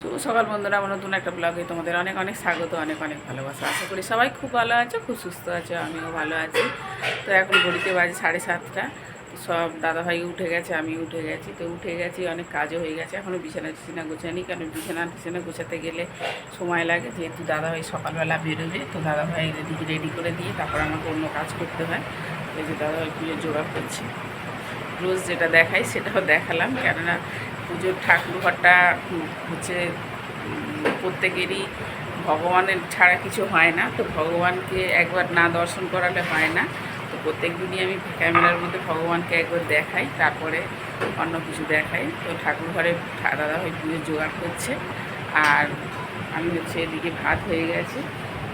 শুভ সকাল বন্ধুরা, আমার নতুন একটা ব্লগে তোমাদের অনেক অনেক স্বাগত, অনেক অনেক ভালোবাসা। আশা করি সবাই খুব ভালো আছো, খুব সুস্থ আছো, আমিও ভালো আছি। তো এখন ঘড়িতে বাজে 7:30। সব দাদাভাই উঠে গেছে, আমি উঠে গেছি। তো উঠে গেছি, অনেক কাজও হয়ে গেছে। এখনও বিছানা গোছানি, কারণ বিছানা গোছাতে গেলে সময় লাগে, যেহেতু দাদাভাই সকালবেলা বেরোবে। তো দাদাভাই এদিকে রেডি করে দিয়ে তারপর আমাকে অন্য কাজ করতে হয়। এই যে দাদাভাই পুজোর জোগাড় করছে। রোজ যেটা দেখাই সেটাও দেখালাম, কেননা পুজোর ঠাকুর ঘরটা হচ্ছে প্রত্যেকেরই ভগবানের ছাড়া কিছু হয় না। তো ভগবানকে একবার না দর্শন করালে হয় না। তো প্রত্যেক দিনই আমি ক্যামেরার মধ্যে ভগবানকে একবার দেখাই, তারপরে অন্য কিছু দেখাই। তো ঠাকুর ঘরে দাদাভাই পুজোর জোগাড় করছে, আর আমি হচ্ছে এদিকে ভাত হয়ে গেছে।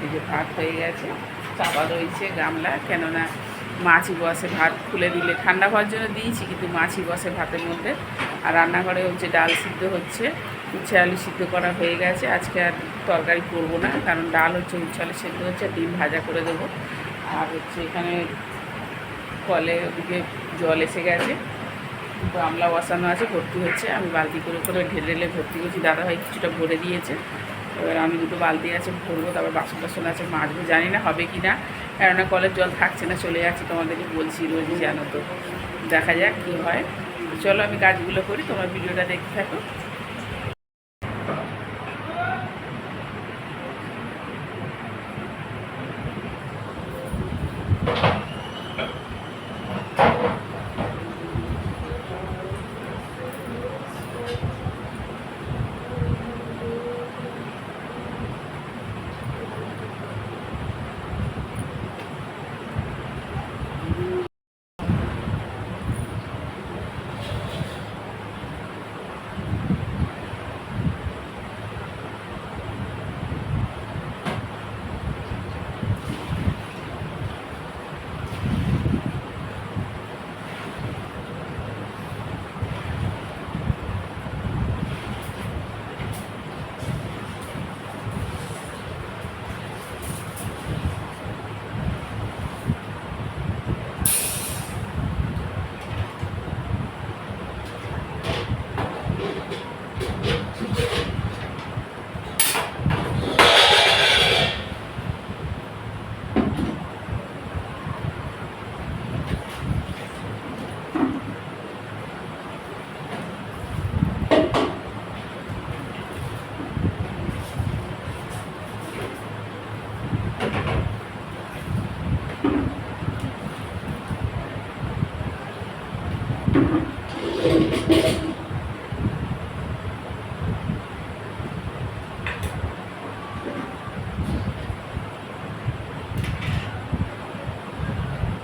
এই যে ভাত হয়ে গেছে, চাপা রয়েছে গামলা, কেননা মাছি বসে। ভাত খুলে দিলে ঠান্ডা হওয়ার জন্য দিয়েছি, কিন্তু মাছি বসে ভাতের মধ্যে। আর রান্নাঘরে হচ্ছে ডাল সিদ্ধ হচ্ছে, উচ্ছে আলু সিদ্ধ করা হয়ে গেছে। আজকে আর তরকারি করবো না, কারণ ডাল হচ্ছে, উচ্ছে আলু সিদ্ধ হচ্ছে, ডিম ভাজা করে দেবো। আর হচ্ছে এখানে কলে ওদিকে জল এসে গেছে, গামলা বসানো আছে, ভর্তি হচ্ছে। আমি বালতি করে করে ঢেলে ভর্তি করছি। দাদাভাই কিছুটা ভরে দিয়েছে, এবার আমি দুটো বালতি আছে ভরবো। তারপর বাসন টাসন আছে মাজবো, জানি না হবে কি না, কেননা কলের জল থাকছে না, চলে যাচ্ছে। তোমাদেরকে বলছি রোজই, জানো তো, দেখা যাক কী হয়। চলো আমি কাজগুলো করি, তোমার ভিডিওটা দেখতে থাকো।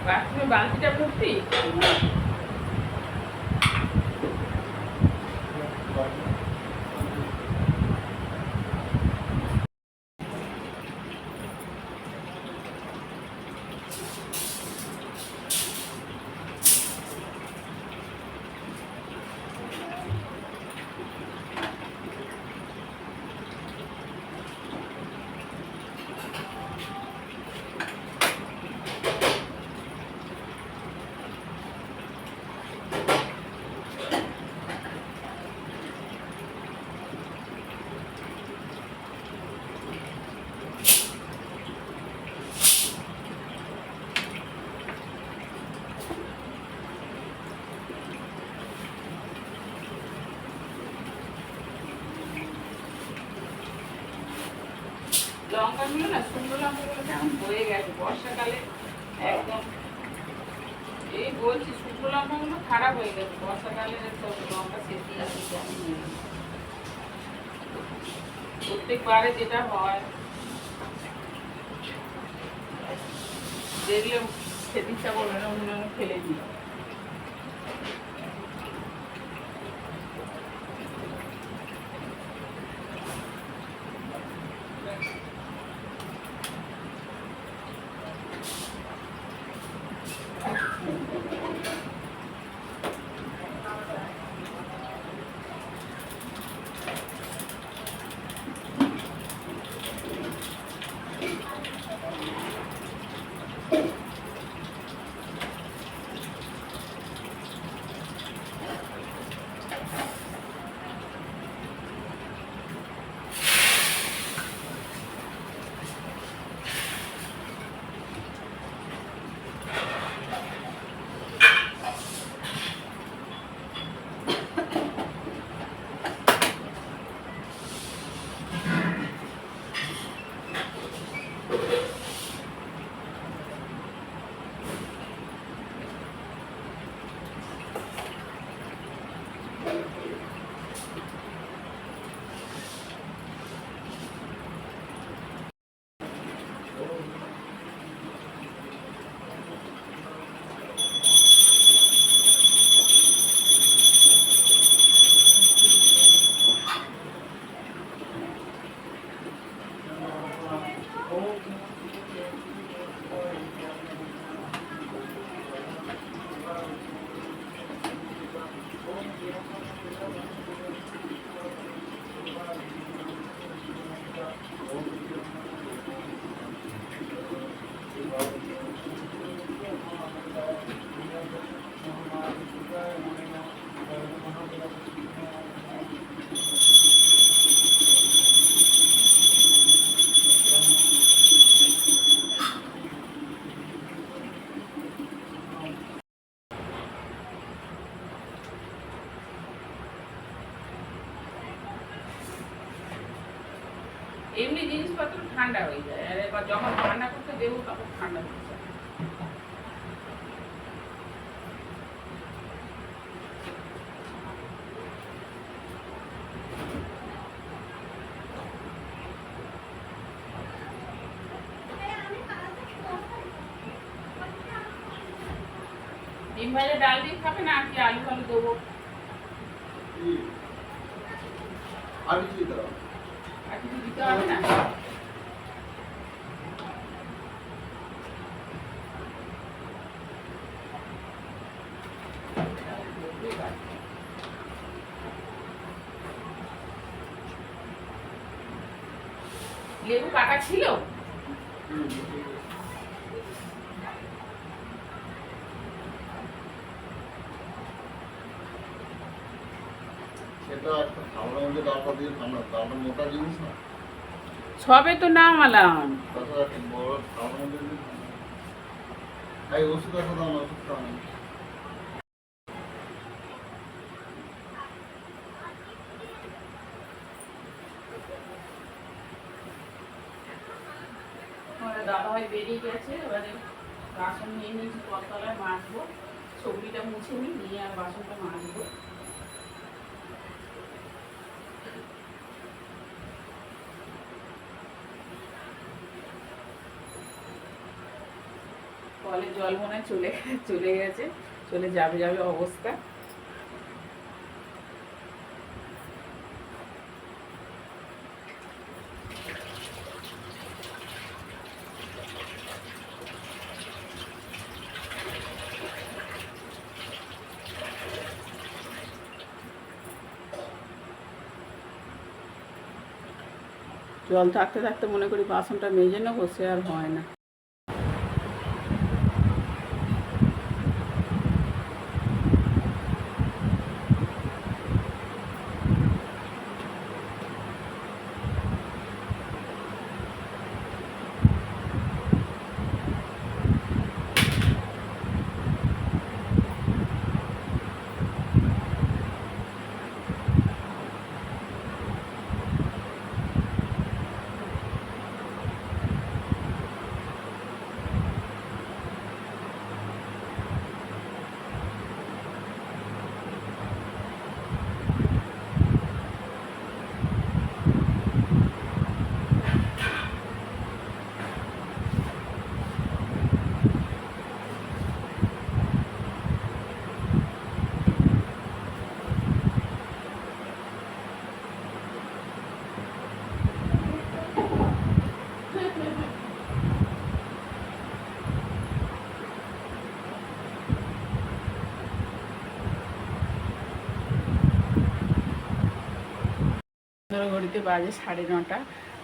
বাথরুমে বালতিটা ভর্তি। লঙ্কাগুলো না, সুন্দর লঙ্কাগুলো কেমন হয়ে গেছে বর্ষাকালে একদম। এই বলছি, শুকনো লঙ্কাগুলো খারাপ হয়ে গেছে বর্ষাকালে, সব লঙ্কা সেটি আছে কেমন হয়ে গেছে। প্রত্যেকবারে যেটা হয়, দেখলে খেতে ইচ্ছা করবে না, অন্য ফেলে দিই। এমনি জিনিসপত্র ঠান্ডা হয়ে যায়, আর এবার যখন রান্না করতে দেবো তখন ঠান্ডা হয়ে যায়। ডিম ভাজা ডাল দিয়ে খাবে না, আর কি আলু ফালু দেবো? আর কিছু দিতে হবে না? লেবু কাটা ছিল? সবে তো নামালাম। ওষুধ আছে, ওষুধ খাওয়া দাদাভাই বেরিয়ে গেছে, এবারে বাসন নিয়ে নিয়েছি, কলতলায় মাজবো, ছবিটা মুছে নিয়ে আর বাসনটা মাজবো। কলে জল মনে চলে গেছে, চলে যাবে অবস্থা। জল থাকতে থাকতে মনে করি বাসনটা মেজে নেবো, সে আর হয় না। ঘড়িতে বাজে 9:30।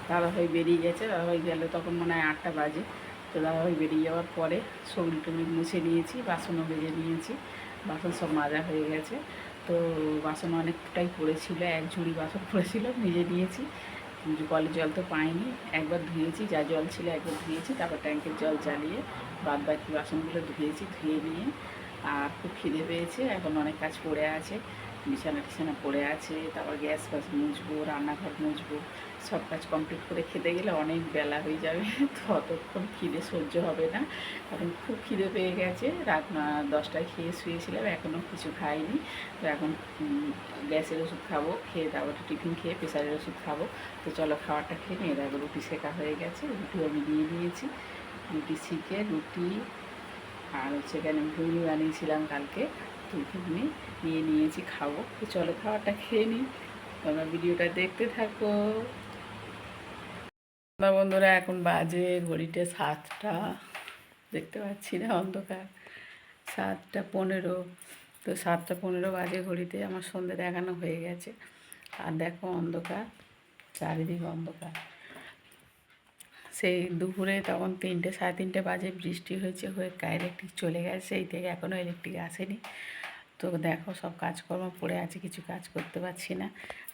দাদাভাই বেরিয়ে গেছে, দাদাভাই গেলে তখন মনে হয় 8টা বাজে। তো দাদাভাই বেরিয়ে যাওয়ার পরে সবজি টবজি মুছে নিয়েছি, বাসনও বেজে নিয়েছি, বাসন সব মাজা হয়ে গেছে। তো বাসন অনেকটাই পড়েছিল, এক ঝুড়ি বাসন পড়েছিল, নিজে নিয়েছি। কলের জল তো পাইনি, একবার ধুয়েছি, যা জল ছিল একবার ধুয়েছি, তারপর ট্যাঙ্কের জল চালিয়ে বাদ বাকি বাসনগুলো ধুয়ে নিয়ে। আর খুব খিদে পেয়েছে, এখন অনেক কাজ পড়ে আছে, বিছানা টিছানা পড়ে আছে, তারপর গ্যাস ফ্যাস মুছবো, রান্নাঘর মুছবো, সব কাজ কমপ্লিট করে খেতে গেলে অনেক বেলা হয়ে যাবে। তো অতক্ষণ খিদে সহ্য হবে না, এখন খুব খিদে পেয়ে গেছে। রাত 10টায় খেয়ে শুয়েছিলাম, এখনও কিছু খাইনি। তো এখন গ্যাসের ওষুধ খাবো, খেয়ে তারপর টিফিন খেয়ে প্রেশারের ওষুধ খাবো। তো চলো খাবারটা খেয়ে নিয়ে দেখো, রুটি শেখা হয়ে গেছে, রুটিও আমি দিয়ে নিয়েছি। রুটি শিখে রুটি আর এখানে ঘুগনি বানিয়েছিলাম কালকে, তো ঘুগনি নিয়েছি, খাবো। তো চলো খাবারটা খেয়ে নিই, তোমরা ভিডিওটা দেখতে থাকো। বন্ধুরা এখন বাজে ঘড়িতে 7টা, দেখতে পাচ্ছি না, অন্ধকার। 7:15। তো 7:15 বাজে ঘড়িতে, আমার সন্ধ্যে দেখানো হয়ে গেছে। আর দেখো অন্ধকার, চারিদিকে অন্ধকার। সেই দুপুরে তখন 3টে 3:30 বাজে বৃষ্টি হয়েছে, হয়ে ইলেকট্রিক চলে গেছে, সেই থেকে এখনও ইলেকট্রিক আসেনি। তো দেখো সব কাজকর্ম পড়ে আছে, কিছু কাজ করতে পারছি না।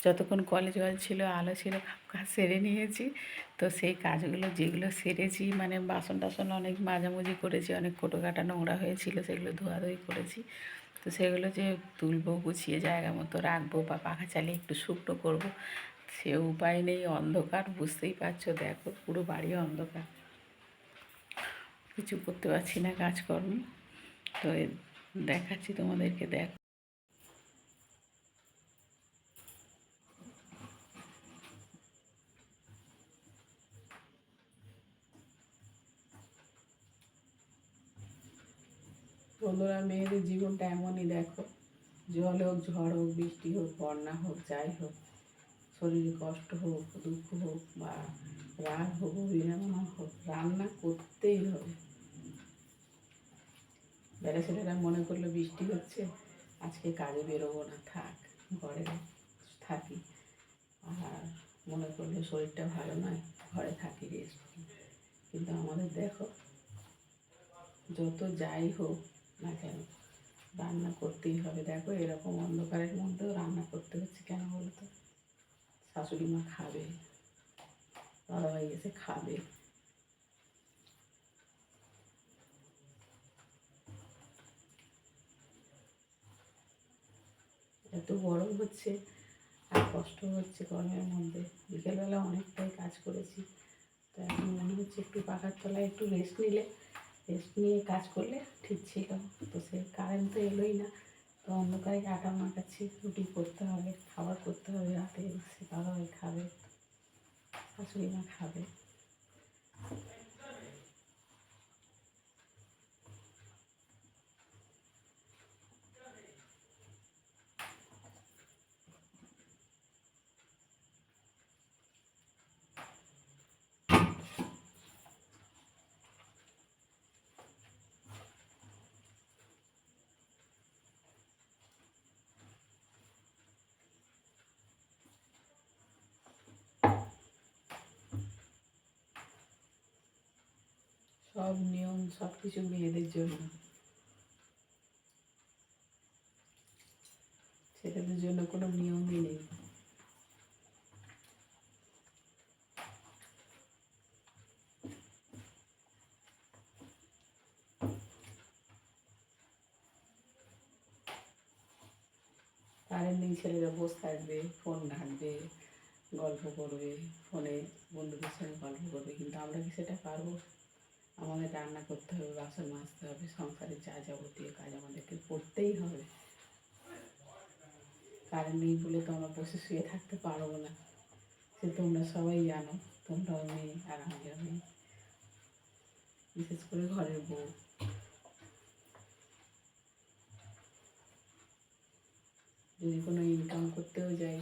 যতক্ষণ কলে জল ছিল, আলো ছিল, কাজ সেরে নিয়েছি। তো সেই কাজগুলো যেগুলো সেরেছি, মানে বাসন টাসন অনেক মাঝামাঝি করেছি, অনেক কোটো কাটা নোংরা হয়েছিল, সেগুলো ধোয়াধুয়ি করেছি। তো সেগুলো যে তুলবো, গুছিয়ে জায়গা মতো রাখবো, বা পাখা চালিয়ে একটু শুকনো করবো, সে উপায় নেই, অন্ধকার বুঝতেই পারছো, দেখো পুরো বাড়ি অন্ধকার, কিছু করতে পারছি না কাজকর্ম। তো দেখাচ্ছি তোমাদেরকে, দেখো বন্ধুরা, মেয়েদের জীবনটা এমনই, দেখো জল হোক, ঝড় হোক, বৃষ্টি হোক, বন্যা হোক, যাই হোক, শরীরে কষ্ট হোক, দুঃখ হোক, বা রাগ হোক, অভিমান হোক, রান্না করতেই হবে। বেলা ছেলেরা মনে করলো বৃষ্টি হচ্ছে, আজকে কাজে বেরোবো না, থাক ঘরে থাকি। আর মনে করলে শরীরটা ভালো নয়, ঘরে থাকি, রেস্ট করি। কিন্তু আমাদের দেখো, যত যাই হোক না কেন রান্না করতেই হবে। দেখো এরকম অন্ধকারের মধ্যেও রান্না করতে হচ্ছে, কেন বলো তো? শাশুড়ি মা খাবে, দাদাভাই এসে খাবে। এত গরম হচ্ছে আর কষ্ট হচ্ছে গরমের মধ্যে। বিকেলবেলা অনেকটাই কাজ করেছি, তো এখন মনে হচ্ছে একটু পাখার তলায় একটু রেস্ট নিয়ে কাজ করলে ঠিক ছিল। তো সে কারেন্ট তো এলোই না, তো অন্ধকারে আটা মাখাচ্ছি, রুটি করতে হবে, খাবার করতে হবে রাতে, সে দাদাভাই খাবে, শাশুড়ি মা খাবে। সব নিয়ম, সব কিছু মেয়েদের জন্য, ছেলেদের জন্য কোনো নিয়মই নেই। কারেন্ট নেই, ছেলেরা বসে থাকবে, ফোন ঘাঁটবে, গল্প করবে, ফোনে বন্ধুদের সঙ্গে গল্প করবে। কিন্তু আমরা কি সেটা পারবো? আমাদের রান্না করতে হবে, বাসন মাজতে হবে, সংসারের যা যাবতীয় কাজ আমাদেরকে করতেই হবে। কারেন্ট নেই বলে তো আমরা বসে শুয়ে থাকতে পারবো না, সে তোমরা সবাই জানো। তোমরাও মেয়ে আর আমিও মেয়ে, বিশেষ করে ঘরের বউ। যদি কোনো ইনকাম করতেও যাই,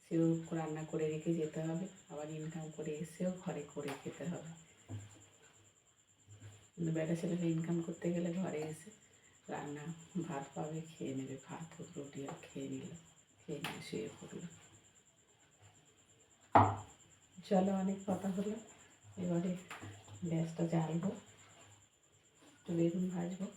সেও রান্না করে রেখে যেতে হবে, আবার ইনকাম করে এসেও ঘরে করে খেতে হবে। কিন্তু বেটা ছেলেরা ইনকাম করতে গেলে ঘরে এসে রান্না, ভাত পাবে, খেয়ে নেবে, ভাত হোক রুটি হোক, খেয়ে নিয়ে শুয়ে পড়লো। চলো, অনেক কথা হলো, এবারে গ্যাসটা জ্বালবো, একটু বেগুন ভাজবো।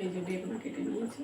এই যে বেগুন কেটে নিয়েছি।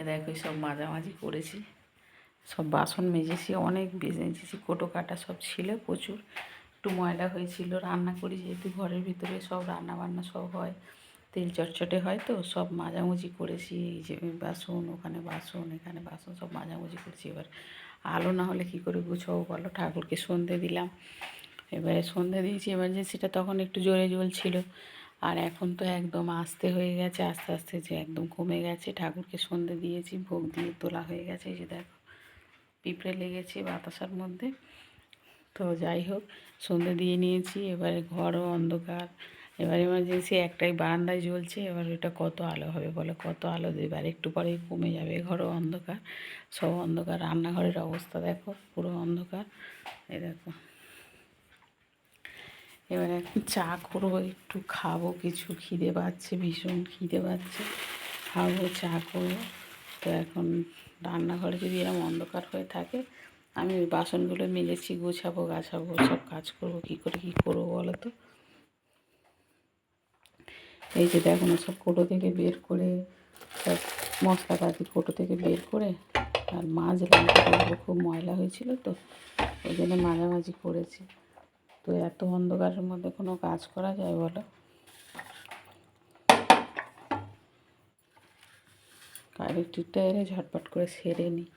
দেখো সব মাঝামাঝি করেছি, সব বাসন মেজেছি, অনেক মেজেছি, কোটো কাটা সব ছিল প্রচুর, একটু ময়লা হয়েছিল। রান্না করি যেহেতু ঘরের ভিতরে সব রান্না বান্না সব হয়, তেল চটচটে হয়, তো সব মাঝামাঝি করেছি। এই যে বাসন, ওখানে বাসন, এখানে বাসন, সব মাঝামাঝি করেছি। এবার আলো না হলে কী করে গুছাবো বলো? ঠাকুরকে সন্ধে দিলাম, এবারে সন্ধে দিয়েছি। এমার্জেন্সিটা তখন একটু জোরে জ্বলছিল, আর এখন তো একদম আস্তে হয়ে গেছে, আস্তে আস্তে যে একদম কমে গেছে। ঠাকুরকে সন্ধে দিয়েছি, ভোগ দিয়ে তোলা হয়ে গেছে। এই যে দেখো পিঁপড়ে লেগেছে বাতাসার মধ্যে। তো যাই হোক, সন্ধে দিয়ে নিয়েছি, এবারে ঘরও অন্ধকার। এবার এমার্জেন্সি একটাই বারান্দায় জ্বলছে, এবার ওটা কত আলো হবে বলো? কত আলো দেবে? আর একটু পরেই কমে যাবে, ঘরও অন্ধকার, সব অন্ধকার। রান্নাঘরের অবস্থা দেখো, পুরো অন্ধকার। এই দেখো, এবার এখন চা করবো, একটু খাবো, কিছু খিদে পাচ্ছে, ভীষণ খিদে পাচ্ছে, খাবো, চা করবো। তো এখন রান্নাঘরে যদি এরকম অন্ধকার হয়ে থাকে, আমি ওই বাসনগুলো মেজেছি, গুছাবো, গাছাবো, সব কাজ করবো, কী করে কী করবো বলো তো? এই যে দেখো না, সব কোটো থেকে বের করে, সব মশলাপাতি কোটো থেকে বের করে, আর মাজলাম, কোটোগুলো খুব ময়লা হয়েছিল, তো ওই জন্য মাঝামাঝি করেছি। তো এত অন্ধকারের মধ্যে কোনো কাজ করা যায় বলো? কারেন্টটা এলে ঝটপট করে সেরে নিই।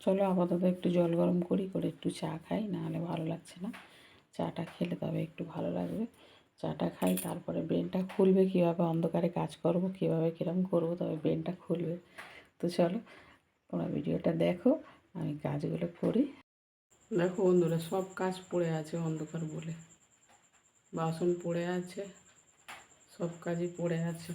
চলো আপাতত একটু জল গরম করি, করে একটু চা খাই, নাহলে ভালো লাগছে না। চাটা খেলে তবে একটু ভালো লাগবে। চাটা খাই, তারপরে ব্রেনটা খুলবে, কীভাবে অন্ধকারে কাজ করব, কীভাবে কীরকম করবো, তবে ব্রেনটা খুলবে। তো চলো তোমরা ভিডিওটা দেখো, আমি কাজগুলো করি। দেখো বন্ধুরা, সব কাজ পড়ে আছে অন্ধকার বলে, বাসন পড়ে আছে, সব কাজই পড়ে আছে।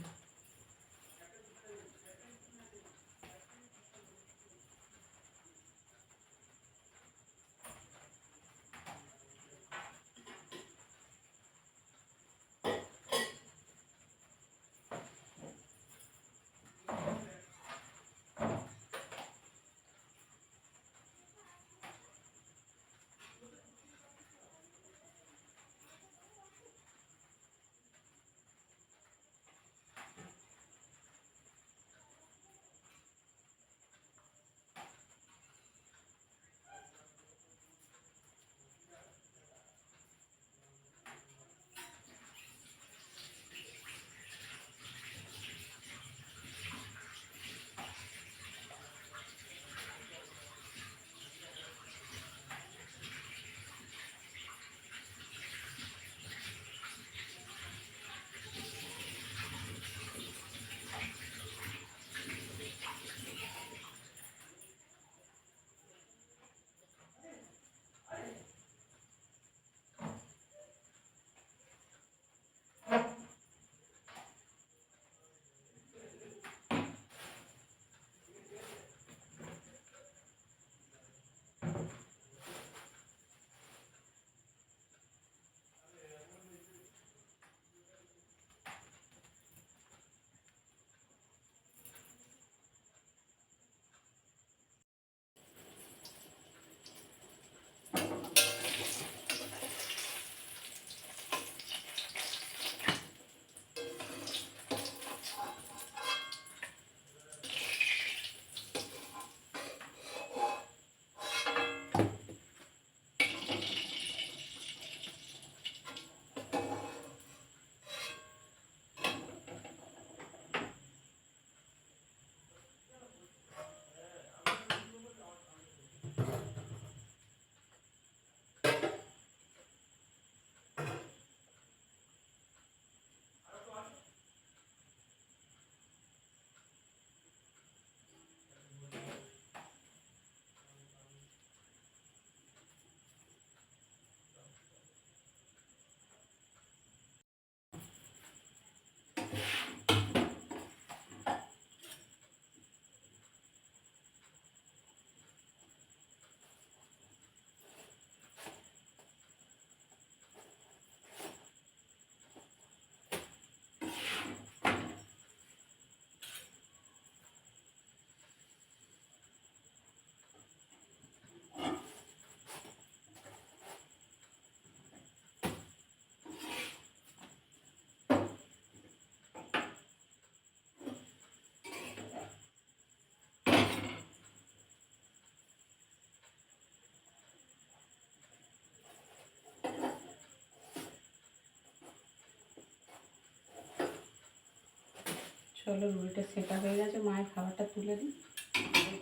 চলো রুটিটা সেকা হয়ে গেছে, মায়ের খাবারটা তুলে দিই,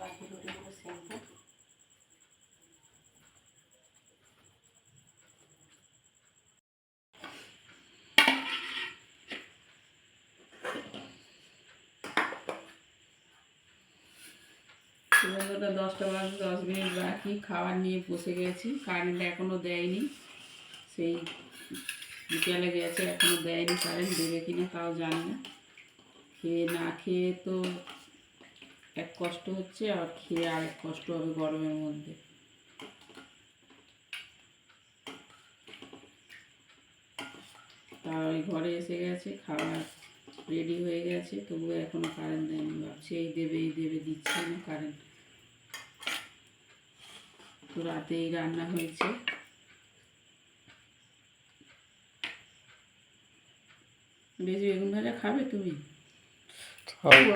বাকি রুটিগুলো সেকবো। বন্ধুরা 10টা বাজে 10 মিনিট বাকি, খাবার নিয়ে বসে গেছি। কারেন্ট এখনও দেয়নি, সেই বিকেলে গেছে, এখনও দেয়নি কারেন্ট, দেবে কিনা তাও জানি না। খেয়ে না খেয়ে তো এক কষ্ট হচ্ছে, আর খেয়ে আরেক কষ্ট হবে গরমের মধ্যে। তা ওই ঘরে এসে গেছে, খাবার রেডি হয়ে গেছে, তবুও এখনও কারেন্ট দেয়নি। ভাবছি এই দেবে দিচ্ছে না কারেন্ট। তো রাতেই রান্না হয়েছে। বেশি বেগুন ভাজা খাবে তুমি?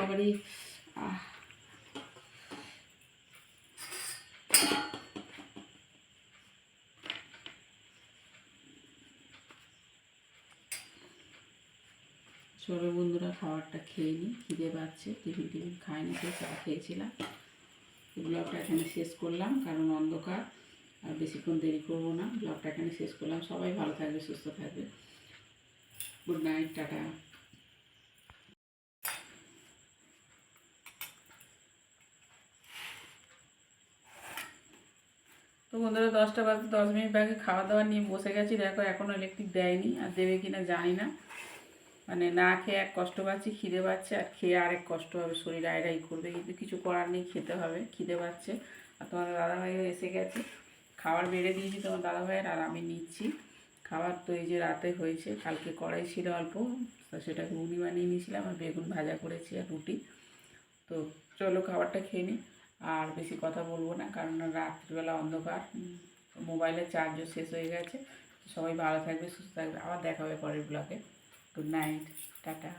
আবারই চলো বন্ধুরা খাবারটা খেয়ে নিই, খিদে পাচ্ছে। টিফিন খাইনি, তো চা খেয়েছিলাম। ব্লগটা এখানে শেষ করলাম, কারণ অন্ধকার, আর বেশিক্ষণ দেরি করবো না। ব্লগটা এখানে শেষ করলাম। সবাই ভালো থাকবে, সুস্থ থাকবে। Good night, tata. তো বন্ধুরা 10টা বাজে 10 মিনিট বাকি খাওয়া দাওয়া নিয়ে বসে গেছি। দেখো এখনও ইলেকট্রিক দেয়নি, আর দেবে কি না জানি না। মানে না খেয়ে এক কষ্ট পাচ্ছি, খিদে পাচ্ছে, আর খেয়ে আরেক কষ্ট হবে, শরীর আয়রাই করবে, কিন্তু কিছু করার নেই, খেতে হবে, খিদে পাচ্ছে। আর তোমার দাদাভাইও এসে গেছে, খাবার বেড়ে দিয়েছি তোমার দাদাভাইয়ের, আর আমি নিচ্ছি খাবার। তো এই যে রাতে হয়েছে, কালকে কড়াই ছিল অল্প, তো সেটা ঘুগনি বানিয়ে নিয়েছিলাম, আর বেগুন ভাজা করেছি, আর রুটি। তো চলো খাবারটা খেয়ে নিই, আর বেশি কথা বলবো না, কারণ রাত্রিবেলা অন্ধকার, মোবাইলের চার্জও শেষ হয়ে গেছে। সবাই ভালো থাকবে, সুস্থ থাকবে, আবার দেখা হবে পরের ব্লগে। Good night, tata.